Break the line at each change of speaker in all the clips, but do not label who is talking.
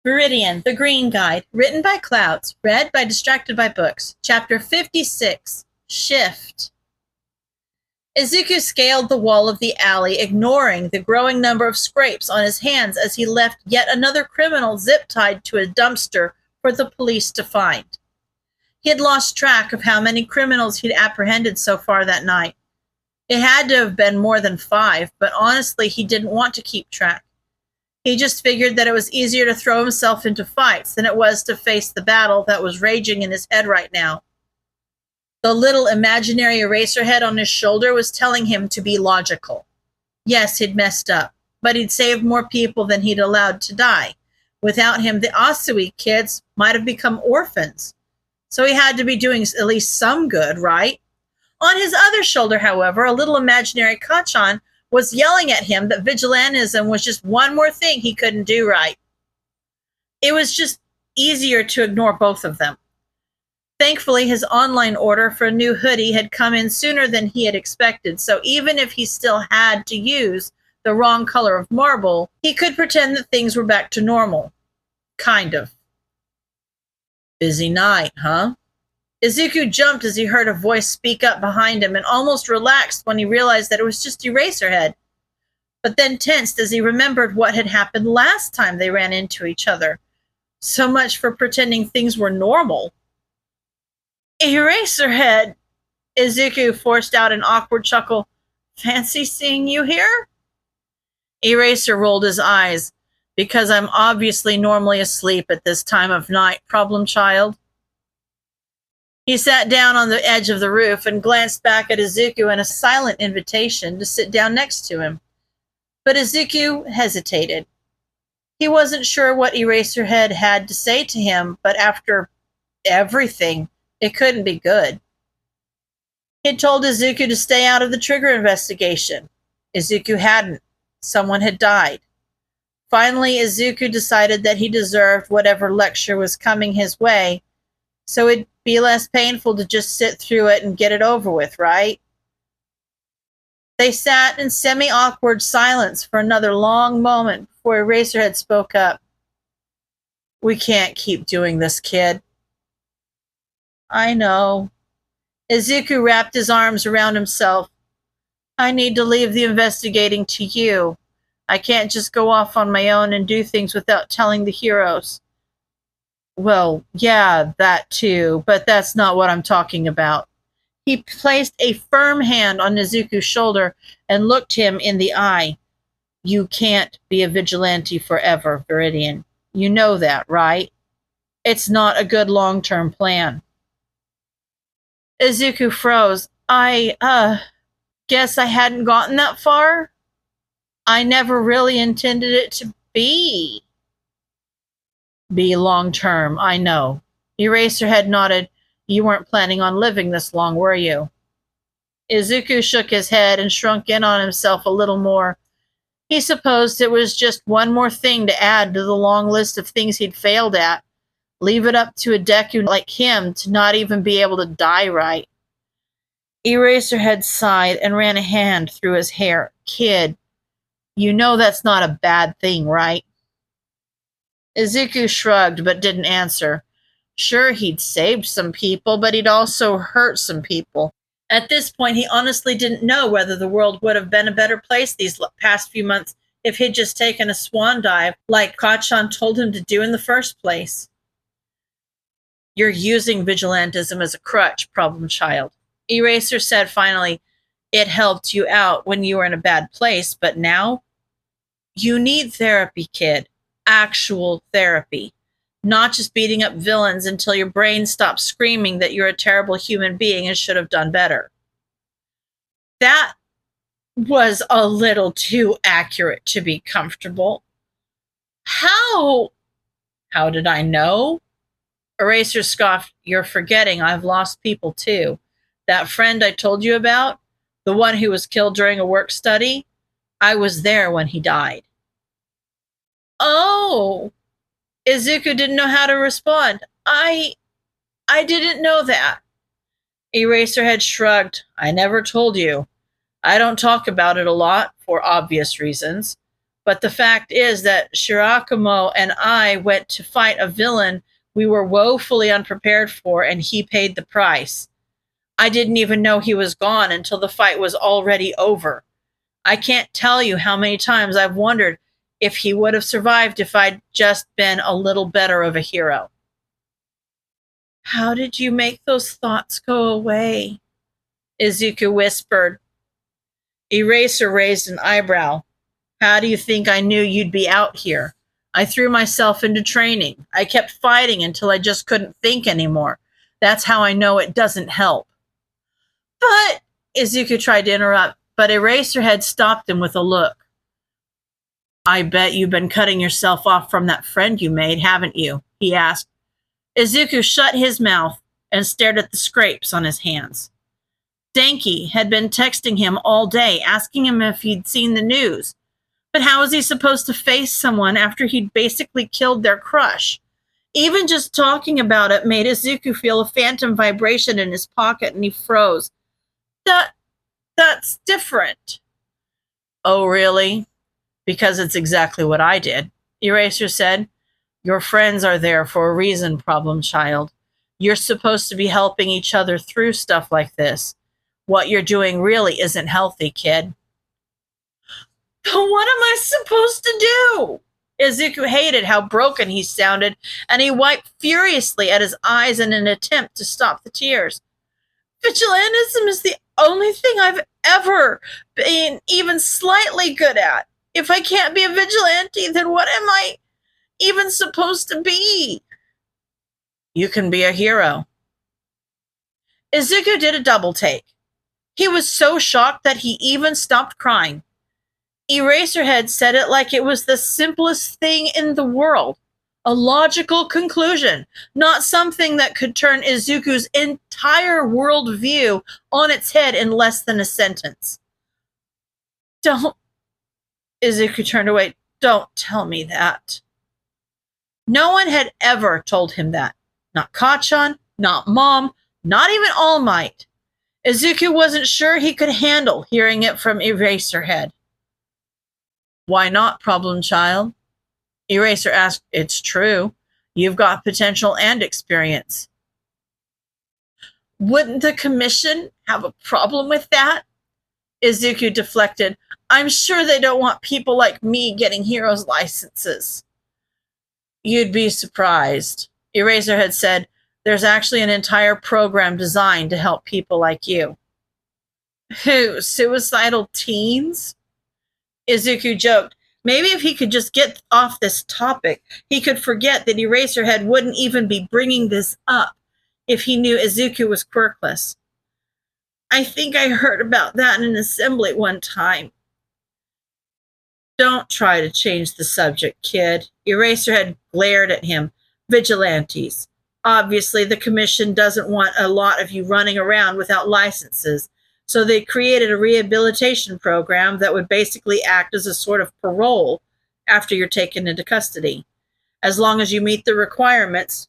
Viridian, The Green Guide, written by Clouds, read by Distracted by Books. Chapter 56, Shift. Izuku scaled the wall of the alley, ignoring the growing number of scrapes on his hands as he left yet another criminal zip-tied to a dumpster for the police to find. He had lost track of how many criminals he'd apprehended so far that night. It had to have been more than 5, but honestly, he didn't want to keep track. He just figured that it was easier to throw himself into fights than it was to face the battle that was raging in his head right now. The little imaginary eraser head on his shoulder was telling him to be logical. Yes, he'd messed up, but he'd saved more people than he'd allowed to die. Without him, the Asui kids might have become orphans. So he had to be doing at least some good, right? On his other shoulder, however, a little imaginary Kachan was yelling at him that vigilantism was just one more thing he couldn't do right. It was just easier to ignore both of them. Thankfully, his online order for a new hoodie had come in sooner than he had expected, so even if he still had to use the wrong color of marble, he could pretend that things were back to normal. Kind of. Busy night, huh? Izuku jumped as he heard a voice speak up behind him and almost relaxed when he realized that it was just Eraserhead, but then tensed as he remembered what had happened last time they ran into each other. So much for pretending things were normal. Eraserhead! Izuku forced out an awkward chuckle. Fancy seeing you here? Eraser rolled his eyes. Because I'm obviously normally asleep at this time of night, problem child. He sat down on the edge of the roof and glanced back at Izuku in a silent invitation to sit down next to him. But Izuku hesitated. He wasn't sure what Eraserhead had to say to him, but after everything, it couldn't be good. He'd told Izuku to stay out of the trigger investigation. Izuku hadn't. Someone had died. Finally, Izuku decided that he deserved whatever lecture was coming his way, so it'd be less painful to just sit through it and get it over with, right? They sat in semi-awkward silence for another long moment before Eraserhead spoke up. We can't keep doing this, kid. I know. Izuku wrapped his arms around himself. I need to leave the investigating to you. I can't just go off on my own and do things without telling the heroes. Well, yeah, that too, but that's not what I'm talking about. He placed a firm hand on Izuku's shoulder and looked him in the eye. You can't be a vigilante forever, Viridian. You know that, right? It's not a good long-term plan. Izuku froze. Guess I hadn't gotten that far? I never really intended it to be long-term, I know. Eraserhead nodded. You weren't planning on living this long, were you? Izuku shook his head and shrunk in on himself a little more. He supposed it was just one more thing to add to the long list of things he'd failed at. Leave it up to a Deku like him to not even be able to die right. Eraserhead sighed and ran a hand through his hair. Kid, you know that's not a bad thing, right? Izuku shrugged but didn't answer. Sure, he'd saved some people, but he'd also hurt some people. At this point, he honestly didn't know whether the world would have been a better place these past few months if he'd just taken a swan dive like Kachan told him to do in the first place. You're using vigilantism as a crutch, problem child. Eraser said finally, it helped you out when you were in a bad place, but now? You need therapy, kid. Actual therapy. Not just beating up villains until your brain stops screaming that you're a terrible human being and should have done better. That was a little too accurate to be comfortable. How did I know? Eraser scoffed. You're forgetting I've lost people too. That friend I told you about, the one who was killed during a work study, I was there when he died. Oh, Izuku didn't know how to respond. I didn't know that. Eraserhead shrugged. I never told you. I don't talk about it a lot, for obvious reasons. But the fact is that Shirakumo and I went to fight a villain we were woefully unprepared for, and he paid the price. I didn't even know he was gone until the fight was already over. I can't tell you how many times I've wondered if he would have survived if I'd just been a little better of a hero. How did you make those thoughts go away? Izuku whispered. Eraser raised an eyebrow. How do you think I knew you'd be out here? I threw myself into training. I kept fighting until I just couldn't think anymore. That's how I know it doesn't help. But, Izuku tried to interrupt, but Eraserhead stopped him with a look. I bet you've been cutting yourself off from that friend you made, haven't you? He asked. Izuku shut his mouth and stared at the scrapes on his hands. Denki had been texting him all day, asking him if he'd seen the news. But how was he supposed to face someone after he'd basically killed their crush? Even just talking about it made Izuku feel a phantom vibration in his pocket, and he froze. That's different. Oh, really? Because it's exactly what I did, Eraser said. Your friends are there for a reason, problem child. You're supposed to be helping each other through stuff like this. What you're doing really isn't healthy, kid. But what am I supposed to do? Izuku hated how broken he sounded, and he wiped furiously at his eyes in an attempt to stop the tears. Vigilantism is the only thing I've ever been even slightly good at. If I can't be a vigilante, then what am I even supposed to be? You can be a hero. Izuku did a double take. He was so shocked that he even stopped crying. Eraserhead said it like it was the simplest thing in the world. A logical conclusion, not something that could turn Izuku's entire worldview on its head in less than a sentence. Don't, Izuku turned away. Don't tell me that. No one had ever told him that. Not Kacchan, not Mom, not even All Might. Izuku wasn't sure he could handle hearing it from Eraserhead. Why not, problem child? Eraser asked. It's true. You've got potential and experience. Wouldn't the commission have a problem with that? Izuku deflected. I'm sure they don't want people like me getting heroes' licenses. You'd be surprised. Eraserhead said, there's actually an entire program designed to help people like you. Who, suicidal teens? Izuku joked. Maybe if he could just get off this topic, he could forget that Eraserhead wouldn't even be bringing this up if he knew Izuku was quirkless. I think I heard about that in an assembly one time. Don't try to change the subject, kid. Eraserhead glared at him. Vigilantes. Obviously, the commission doesn't want a lot of you running around without licenses, so they created a rehabilitation program that would basically act as a sort of parole after you're taken into custody. As long as you meet the requirements.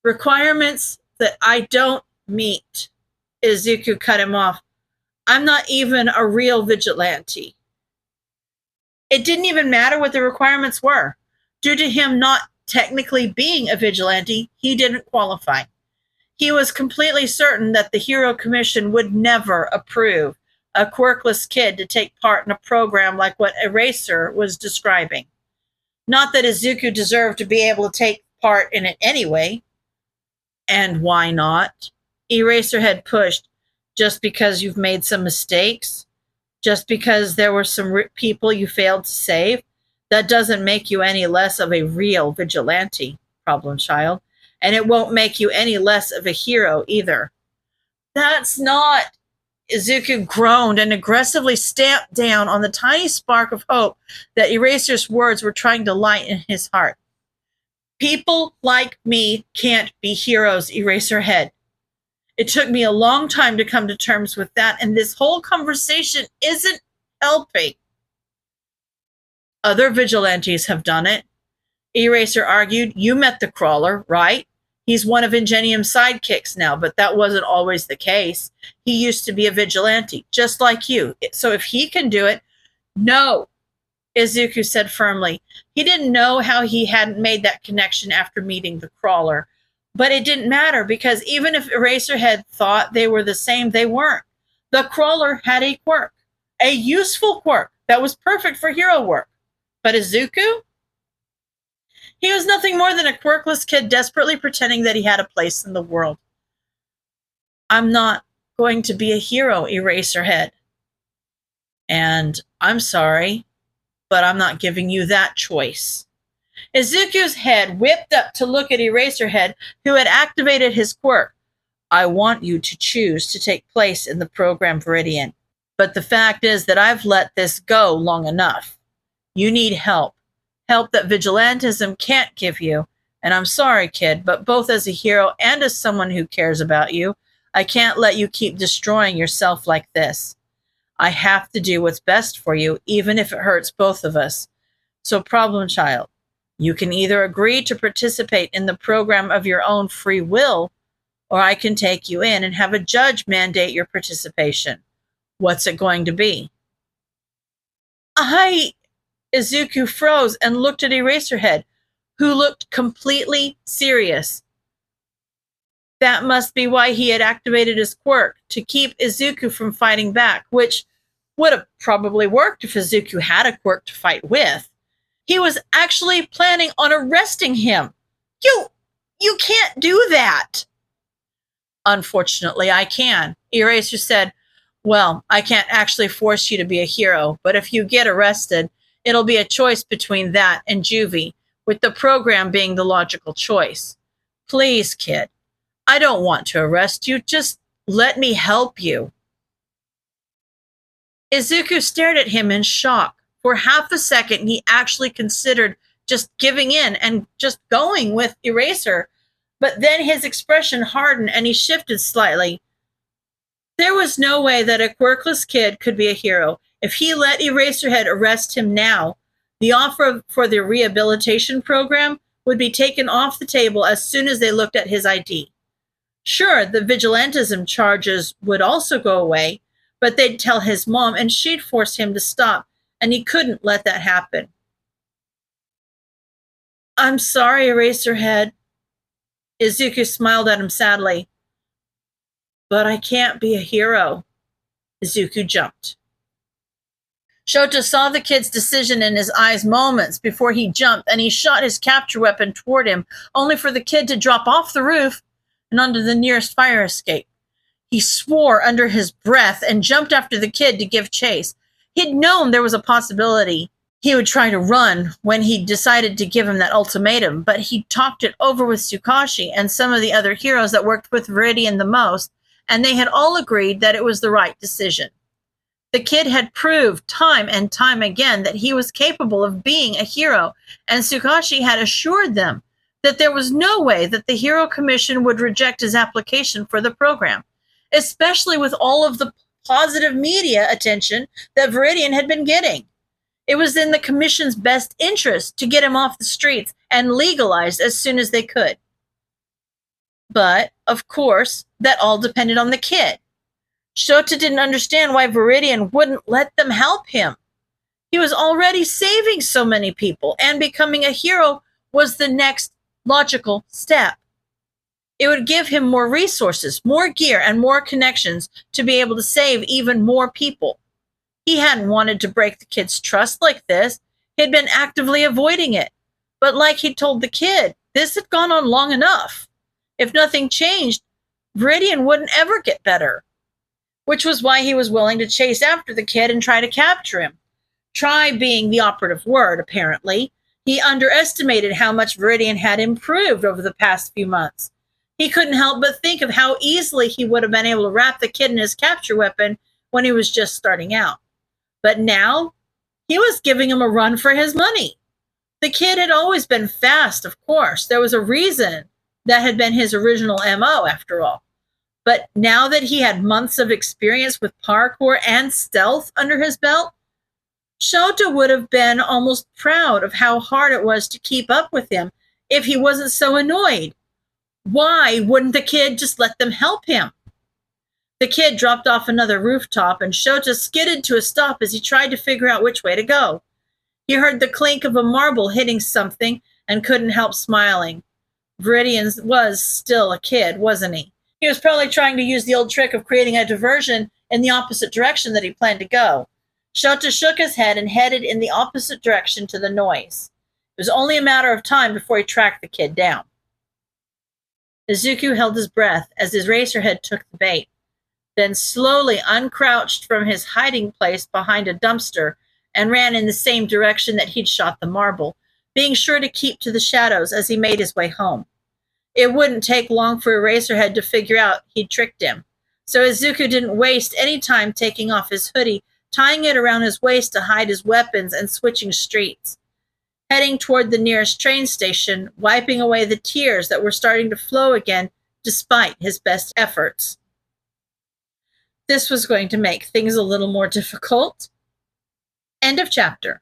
Requirements that I don't meet. Izuku cut him off. I'm not even a real vigilante. It didn't even matter what the requirements were. Due to him not technically being a vigilante, he didn't qualify. He was completely certain that the Hero Commission would never approve a quirkless kid to take part in a program like what Eraser was describing. Not that Izuku deserved to be able to take part in it anyway. And why not? Eraserhead pushed. Just because you've made some mistakes? Just because there were some people you failed to save? That doesn't make you any less of a real vigilante, problem child. And it won't make you any less of a hero either. That's not... Izuku groaned and aggressively stamped down on the tiny spark of hope that Eraser's words were trying to light in his heart. People like me can't be heroes, Eraserhead. It took me a long time to come to terms with that, and this whole conversation isn't helping. Other vigilantes have done it. Eraser argued. You met the Crawler, right? He's one of Ingenium's sidekicks now, but that wasn't always the case. He used to be a vigilante, just like you. So if he can do it, no. Izuku said firmly. He didn't know how he hadn't made that connection after meeting the crawler. But it didn't matter, because even if Eraserhead thought they were the same, they weren't. The crawler had a quirk, a useful quirk that was perfect for hero work. But Izuku? He was nothing more than a quirkless kid desperately pretending that he had a place in the world. I'm not going to be a hero, Eraserhead. And I'm sorry, but I'm not giving you that choice. Izuku's head whipped up to look at Eraserhead, who had activated his quirk. I want you to choose to take place in the program Viridian. But the fact is that I've let this go long enough. You need help. Help that vigilantism can't give you. And I'm sorry, kid, but both as a hero and as someone who cares about you, I can't let you keep destroying yourself like this. I have to do what's best for you, even if it hurts both of us. So, problem child, you can either agree to participate in the program of your own free will, or I can take you in and have a judge mandate your participation. What's it going to be? Izuku froze and looked at Eraserhead, who looked completely serious. That must be why he had activated his quirk, to keep Izuku from fighting back, which would have probably worked if Izuku had a quirk to fight with. He was actually planning on arresting him. You can't do that. Unfortunately, I can. Eraser said, well, I can't actually force you to be a hero, but if you get arrested, it'll be a choice between that and juvie, with the program being the logical choice. Please, kid, I don't want to arrest you. Just let me help you. Izuku stared at him in shock. For half a second, he actually considered just giving in and just going with Eraser, but then his expression hardened and he shifted slightly. There was no way that a quirkless kid could be a hero. If he let Eraserhead arrest him now, the offer for the rehabilitation program would be taken off the table as soon as they looked at his ID. Sure, the vigilantism charges would also go away, but they'd tell his mom and she'd force him to stop, and he couldn't let that happen. I'm sorry, Eraserhead. Izuku smiled at him sadly. But I can't be a hero. Izuku jumped. Shota saw the kid's decision in his eyes moments before he jumped, and he shot his capture weapon toward him, only for the kid to drop off the roof and onto the nearest fire escape. He swore under his breath and jumped after the kid to give chase. He'd known there was a possibility he would try to run when he decided to give him that ultimatum, but he talked it over with Tsukashi and some of the other heroes that worked with Viridian the most, and they had all agreed that it was the right decision. The kid had proved time and time again that he was capable of being a hero, and Tsukashi had assured them that there was no way that the Hero Commission would reject his application for the program, especially with all of the positive media attention that Viridian had been getting. It was in the Commission's best interest to get him off the streets and legalized as soon as they could. But, of course, that all depended on the kid. Shota didn't understand why Viridian wouldn't let them help him. He was already saving so many people, and becoming a hero was the next logical step. It would give him more resources, more gear, and more connections to be able to save even more people. He hadn't wanted to break the kid's trust like this. He'd been actively avoiding it. But like he'd told the kid, this had gone on long enough. If nothing changed, Viridian wouldn't ever get better. Which was why he was willing to chase after the kid and try to capture him. Try being the operative word, apparently. He underestimated how much Viridian had improved over the past few months. He couldn't help but think of how easily he would have been able to wrap the kid in his capture weapon when he was just starting out. But now, he was giving him a run for his money. The kid had always been fast, of course. There was a reason that had been his original MO, after all. But now that he had months of experience with parkour and stealth under his belt, Shota would have been almost proud of how hard it was to keep up with him if he wasn't so annoyed. Why wouldn't the kid just let them help him? The kid dropped off another rooftop, and Shota skidded to a stop as he tried to figure out which way to go. He heard the clink of a marble hitting something and couldn't help smiling. Viridian was still a kid, wasn't he? He was probably trying to use the old trick of creating a diversion in the opposite direction that he planned to go. Shota shook his head and headed in the opposite direction to the noise. It was only a matter of time before he tracked the kid down. Izuku held his breath as his racerhead took the bait, then slowly uncrouched from his hiding place behind a dumpster and ran in the same direction that he'd shot the marble, being sure to keep to the shadows as he made his way home. It wouldn't take long for Eraserhead to figure out he'd tricked him, so Izuku didn't waste any time taking off his hoodie, tying it around his waist to hide his weapons, and switching streets. Heading toward the nearest train station, wiping away the tears that were starting to flow again despite his best efforts. This was going to make things a little more difficult. End of chapter.